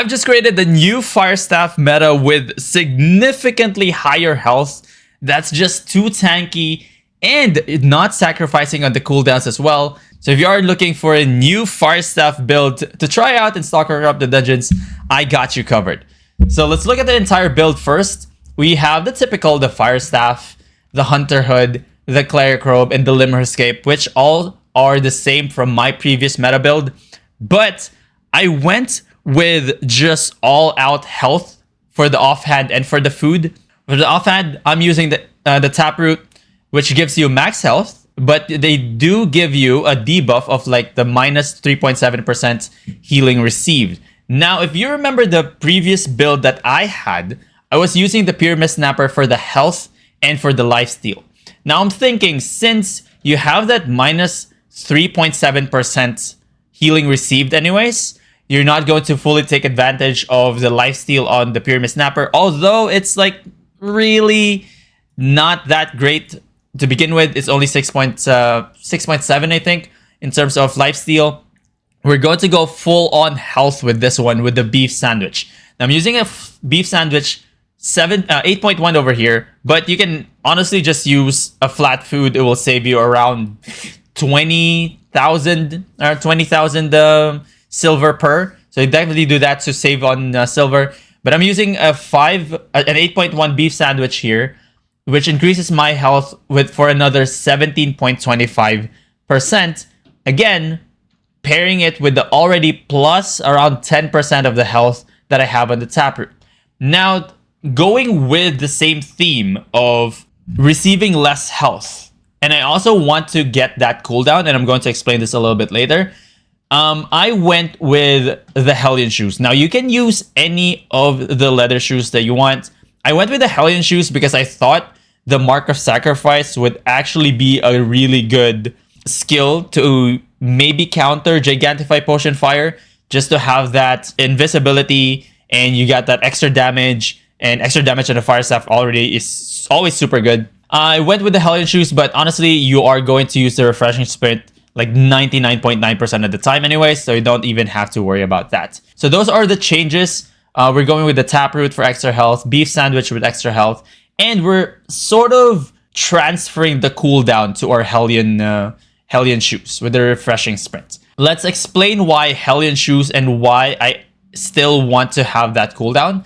I've just created the new Firestaff meta with significantly higher health. That's just too tanky and not sacrificing on the cooldowns as well. So if you are looking for a new Firestaff build to try out in Stalker Corrupted Dungeons, I got you covered. So let's look at the entire build first. We have the typical, the Firestaff, the Hunter Hood, the Cleric Robe, and the Limmer Escape, which all are the same from my previous meta build. But I went with just all-out health for the offhand and for the food. For the offhand, I'm using the Taproot, which gives you max health, but they do give you a debuff of like the minus 3.7% healing received. Now, if you remember the previous build that I had, I was using the Pyramid Snapper for the health and for the lifesteal. Now I'm thinking, since you have that minus 3.7% healing received anyways, you're not going to fully take advantage of the lifesteal on the Pyramid Snapper, although it's like really not that great to begin with. It's only 6.7, I think, in terms of lifesteal. We're going to go full on health with this one with the beef sandwich. Now I'm using a beef sandwich 8.1 over here, but you can honestly just use a flat food. It will save you around 20,000 or 20,000 silver per. So you definitely do that to save on silver. But I'm using an 8.1 beef sandwich here, which increases my health for another 17.25%. Again, pairing it with the already plus around 10% of the health that I have on the Taproot. Now, going with the same theme of receiving less health, and I also want to get that cooldown, and I'm going to explain this a little bit later. I went with the Hellion shoes. Now, you can use any of the leather shoes that you want. I went with the Hellion shoes because I thought the Mark of Sacrifice would actually be a really good skill to maybe counter Gigantify Potion Fire, just to have that invisibility, and you got that extra damage, and extra damage on the Firestaff already is always super good. I went with the Hellion shoes, but honestly, you are going to use the Refreshing Sprint like 99.9% of the time anyway, so you don't even have to worry about that. So those are the changes. We're going with the Taproot for extra health, Beef Sandwich with extra health, and we're sort of transferring the cooldown to our Hellion shoes with the Refreshing Sprint. Let's explain why Hellion shoes and why I still want to have that cooldown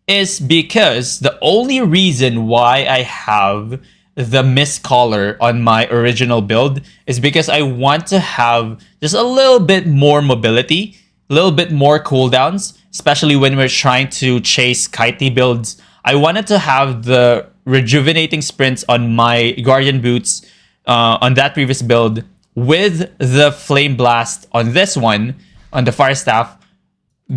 is because the only reason why I have the Mist Collar on my original build is because I want to have just a little bit more mobility, a little bit more cooldowns, especially when we're trying to chase kitey builds. I wanted to have the rejuvenating sprints on my Guardian Boots on that previous build with the Flame Blast on this one, on the Firestaff,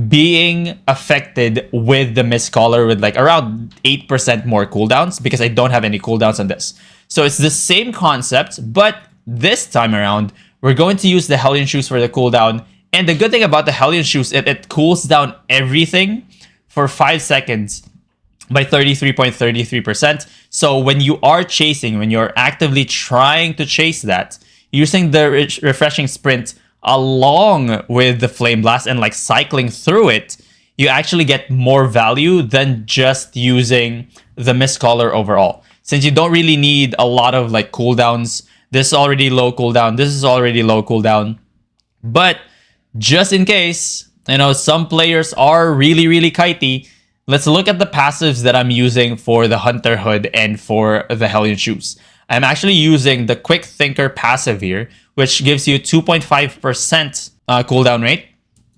being affected with the Mist Collar with like around 8% more cooldowns, because I don't have any cooldowns on this. So it's the same concept, but this time around, we're going to use the Hellion shoes for the cooldown. And the good thing about the Hellion shoes, it cools down everything for 5 seconds by 33.33%. So when you are chasing, when you're actively trying to chase that, using the Refreshing Sprint along with the Flame Blast and like cycling through it, you actually get more value than just using the Mist Collar overall. Since you don't really need a lot of like cooldowns, this is already low cooldown, this is already low cooldown. But just in case, you know, some players are really, really kitey, let's look at the passives that I'm using for the Hunter Hood and for the Hellion shoes. I'm actually using the Quick Thinker passive here, which gives you 2.5% cooldown rate,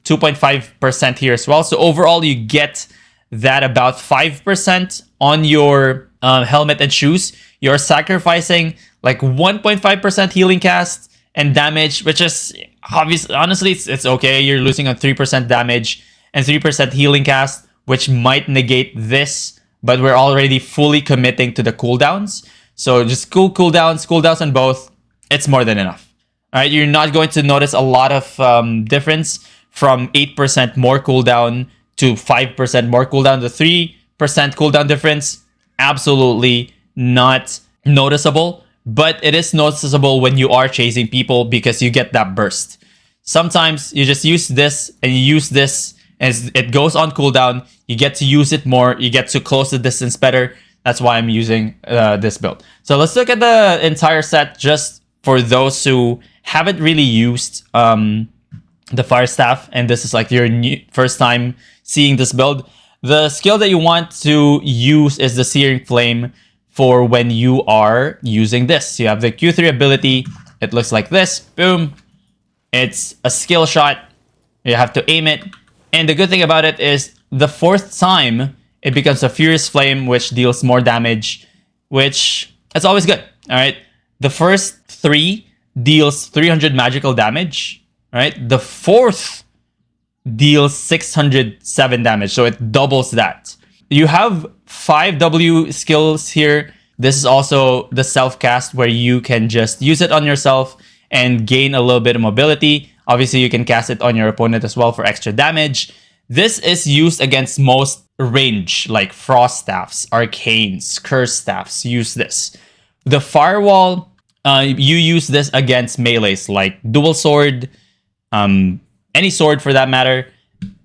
2.5% here as well. So overall, you get that about 5% on your helmet and shoes. You're sacrificing like 1.5% healing cast and damage, which is obviously, honestly, it's okay. You're losing on 3% damage and 3% healing cast, which might negate this, but we're already fully committing to the cooldowns. So just cooldowns on both. It's more than enough. All right, you're not going to notice a lot of difference from 8% more cooldown to 5% more cooldown. The 3% cooldown difference, absolutely not noticeable, but it is noticeable when you are chasing people because you get that burst. Sometimes you just use this and you use this As it goes on cooldown, you get to use it more, you get to close the distance better. That's why I'm using this build. So let's look at the entire set just for those who haven't really used the Fire Staff, and this is like your first time seeing this build. The skill that you want to use is the Searing Flame for when you are using this. You have the Q3 ability. It looks like this. Boom. It's a skill shot. You have to aim it. And the good thing about it is the 4th time, it becomes a Furious Flame, which deals more damage, which is always good. All right. The first 3 deals 300 magical damage. All right. The 4th deals 607 damage. So it doubles that. You have 5 W skills here. This is also the self-cast where you can just use it on yourself and gain a little bit of mobility. Obviously, you can cast it on your opponent as well for extra damage. This is used against most range, like Frost Staffs, Arcanes, Curse Staffs. Use this. The Firewall, you use this against melees, like Dual Sword, any sword for that matter,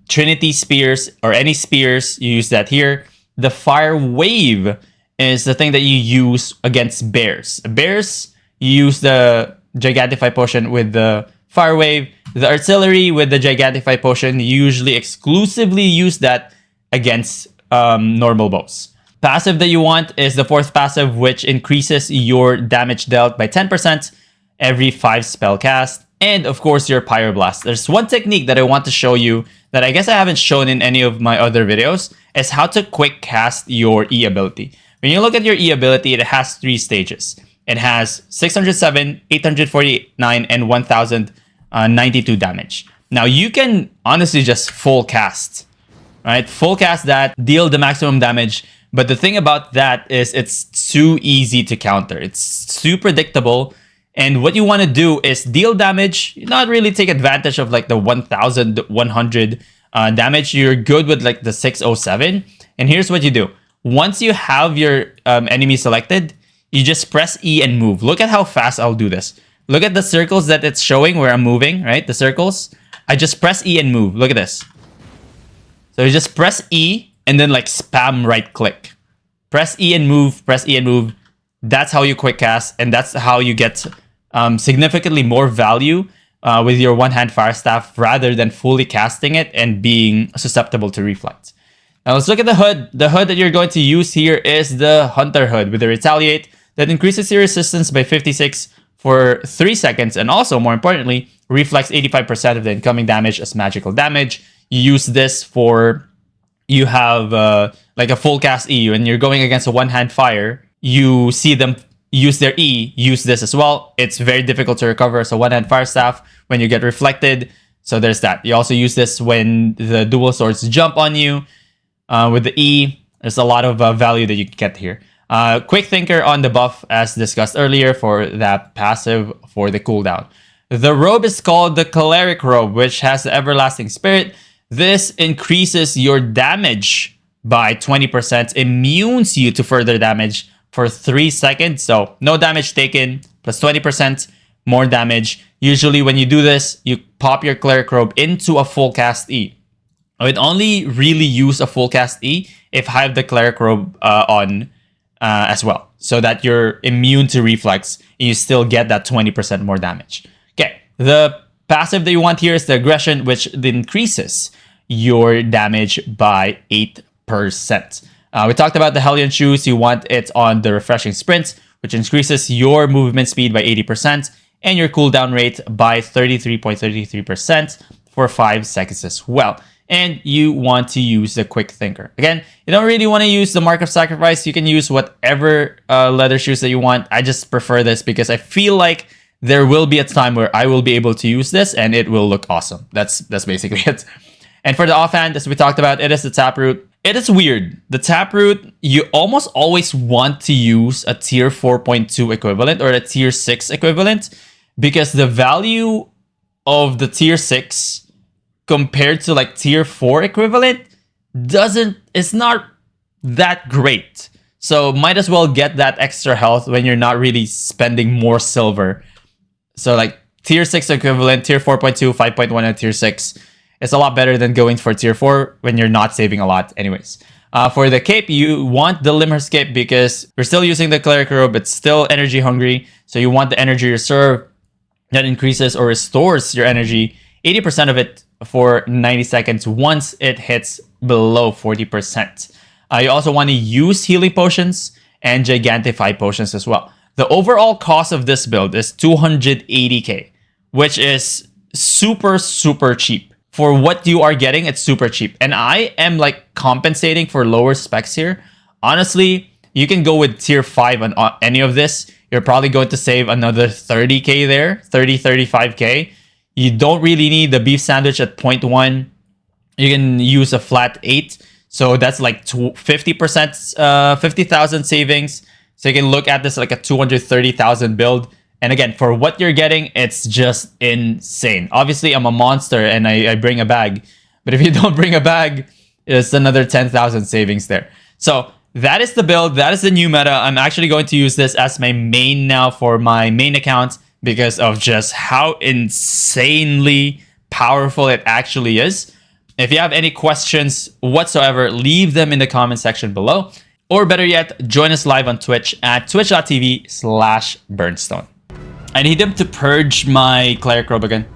Trinity Spears, or any spears, you use that here. The Fire Wave is the thing that you use against bears. Bears, you use the Gigantify Potion with the Fire Wave. The Artillery with the Gigantify Potion, you usually exclusively use that against normal bows. Passive that you want is the 4th passive, which increases your damage dealt by 10% every 5 spell cast. And of course, your Pyroblast. There's one technique that I want to show you that I guess I haven't shown in any of my other videos, is how to quick cast your E ability. When you look at your E ability, it has 3 stages. It has 607, 849, and 1092 damage. Now you can honestly just full cast, right? Full cast that, deal the maximum damage. But the thing about that is it's too easy to counter. It's too predictable. And what you want to do is deal damage, not really take advantage of like the 1100 damage. You're good with like the 607. And here's what you do. Once you have your enemy selected, you just press E and move. Look at how fast I'll do this. Look at the circles that it's showing where I'm moving, right? The circles. I just press E and move. Look at this. So you just press E and then like spam right click. Press E and move, press E and move. That's how you quick cast, and that's how you get significantly more value with your one-hand Fire Staff rather than fully casting it and being susceptible to reflect. Now let's look at the hood. The hood that you're going to use here is the Hunter Hood with the Retaliate that increases your resistance by 56 for 3 seconds, and also, more importantly, reflects 85% of the incoming damage as magical damage. You use this for, you have like a full cast E, and you're going against a one-hand fire. You see them use their E, use this as well. It's very difficult to recover as a one-hand Fire Staff when you get reflected. So there's that. You also use this when the dual swords jump on you. With the E, there's a lot of value that you can get here. Quick Thinker on the buff, as discussed earlier, for that passive for the cooldown. The robe is called the Cleric Robe, which has the Everlasting Spirit. This increases your damage by 20%, immunes you to further damage for 3 seconds. So no damage taken, plus 20% more damage. Usually when you do this, you pop your Cleric Robe into a full cast E. I would only really use a full cast E if I have the Cleric Robe on as well, so that you're immune to reflex and you still get that 20% more damage. Okay, the passive that you want here is the Aggression, which increases your damage by 8%. We talked about the Hellion Shoes. You want it on the Refreshing Sprint, which increases your movement speed by 80% and your cooldown rate by 33.33% for 5 seconds as well. And you want to use the Quick Thinker. Again, you don't really want to use the Mark of Sacrifice. You can use whatever leather shoes that you want. I just prefer this because I feel like there will be a time where I will be able to use this and it will look awesome. That's basically it. And for the offhand, as we talked about, it is the Taproot. It is weird. The Taproot, you almost always want to use a tier 4.2 equivalent or a tier 6 equivalent, because the value of the tier 6 compared to like tier 4 equivalent it's not that great. So might as well get that extra health when you're not really spending more silver. So like tier 6 equivalent, tier 4.2, 5.1, and tier 6. it's a lot better than going for tier 4 when you're not saving a lot anyways. For the cape, you want the Limmer's cape because we're still using the cleric robe. It's still energy hungry. So you want the energy reserve that increases or restores your energy 80% of it for 90 seconds once it hits below 40%. You also want to use healing potions and gigantify potions as well. The overall cost of this build is 280k, which is super, super cheap. For what you are getting, it's super cheap. And I am like compensating for lower specs here. Honestly, you can go with tier 5 on any of this. You're probably going to save another 30k there, 35k. You don't really need the beef sandwich at 0.1. You can use a flat 8. So that's like 50%, 50,000 savings. So you can look at this like a 230,000 build. And again, for what you're getting, it's just insane. Obviously, I'm a monster and I bring a bag. But if you don't bring a bag, it's another 10,000 savings there. So that is the build. That is the new meta. I'm actually going to use this as my main now for my main account because of just how insanely powerful it actually is. If you have any questions whatsoever, leave them in the comment section below. Or better yet, join us live on Twitch at twitch.tv/Burnstone. I need him to purge my cleric robe again.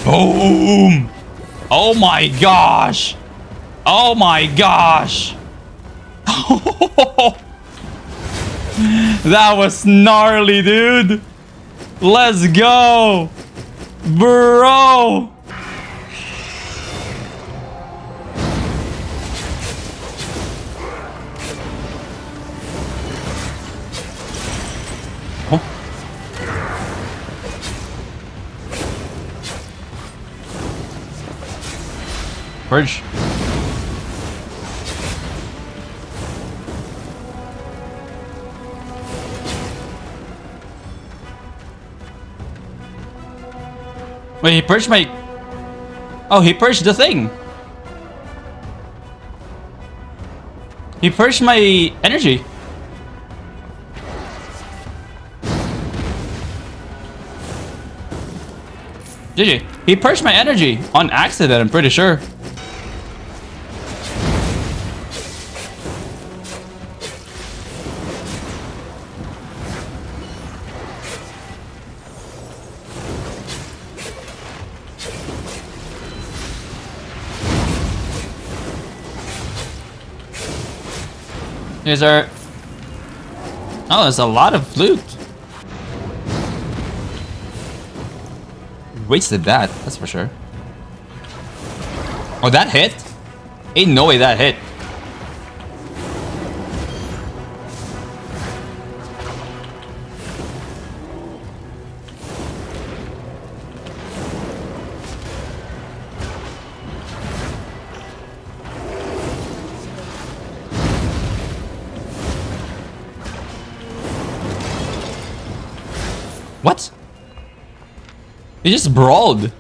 Boom! Oh my gosh! Oh my gosh! That was gnarly, dude! Let's go! Bro! Purge. Wait, he purged my... Oh, he purged the thing. He purged my energy. GG. He purged my energy on accident, I'm pretty sure. Here's our... Oh, there's a lot of loot. Wasted that, that's for sure. Oh, that hit? Ain't no way that hit. What? He just brawled.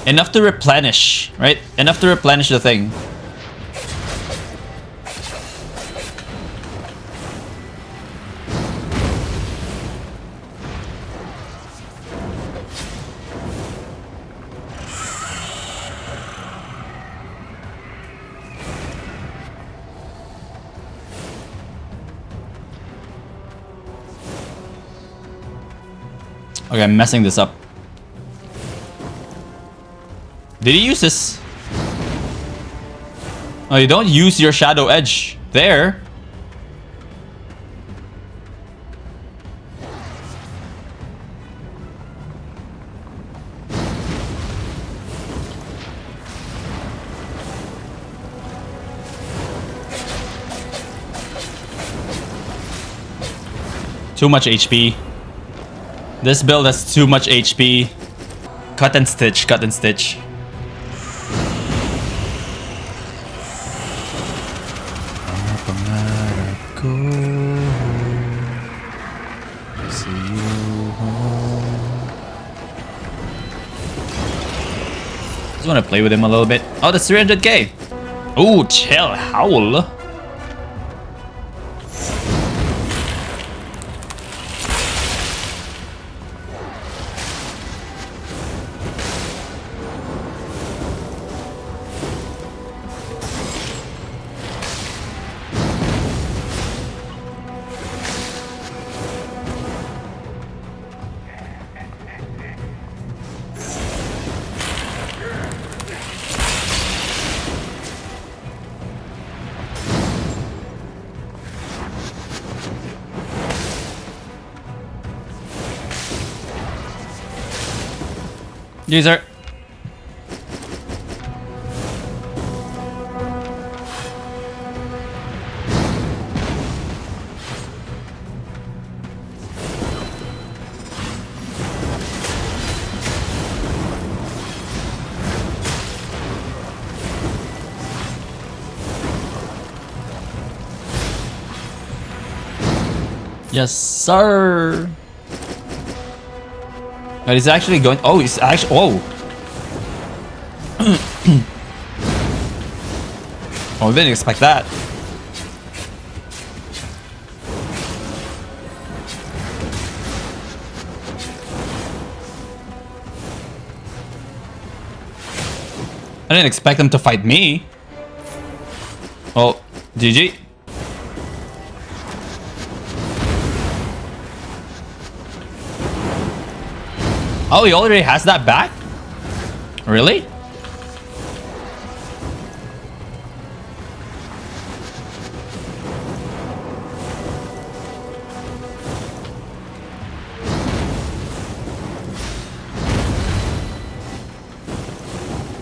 Enough to replenish, right? Enough to replenish the thing. Okay, I'm messing this up. Did he use this? Oh, you don't use your shadow edge there. Too much HP. This build has too much HP. Cut and stitch, cut and stitch. Just want to play with him a little bit. Oh, that's 300k. Ooh, chill, howl. User. Yes, sir. But he's actually going. Oh, he's actually. Oh. Oh, didn't expect that. I didn't expect him to fight me. Oh, GG. Oh, he already has that back? Really?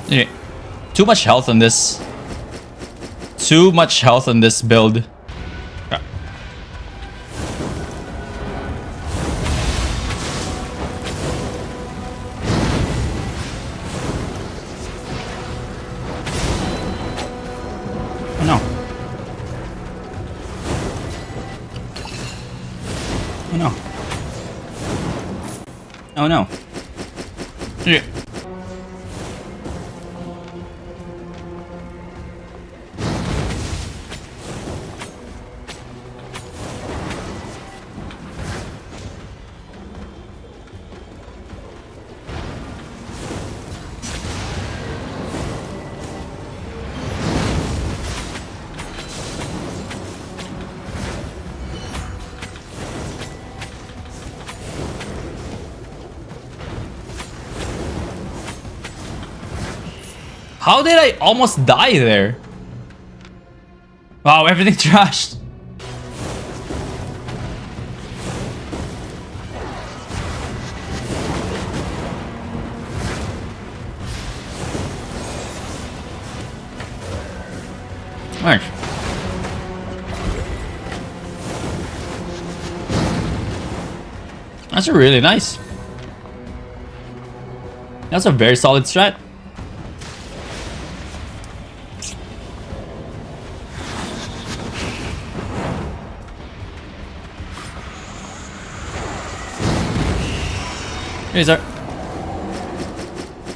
Yeah. Too much health on this. Too much health on this build. Yeah. Oh no. Oh no. Oh no. Yeah. How did I almost die there? Wow, everything trashed. Alright. That's really nice. That's a very solid strat. Here's our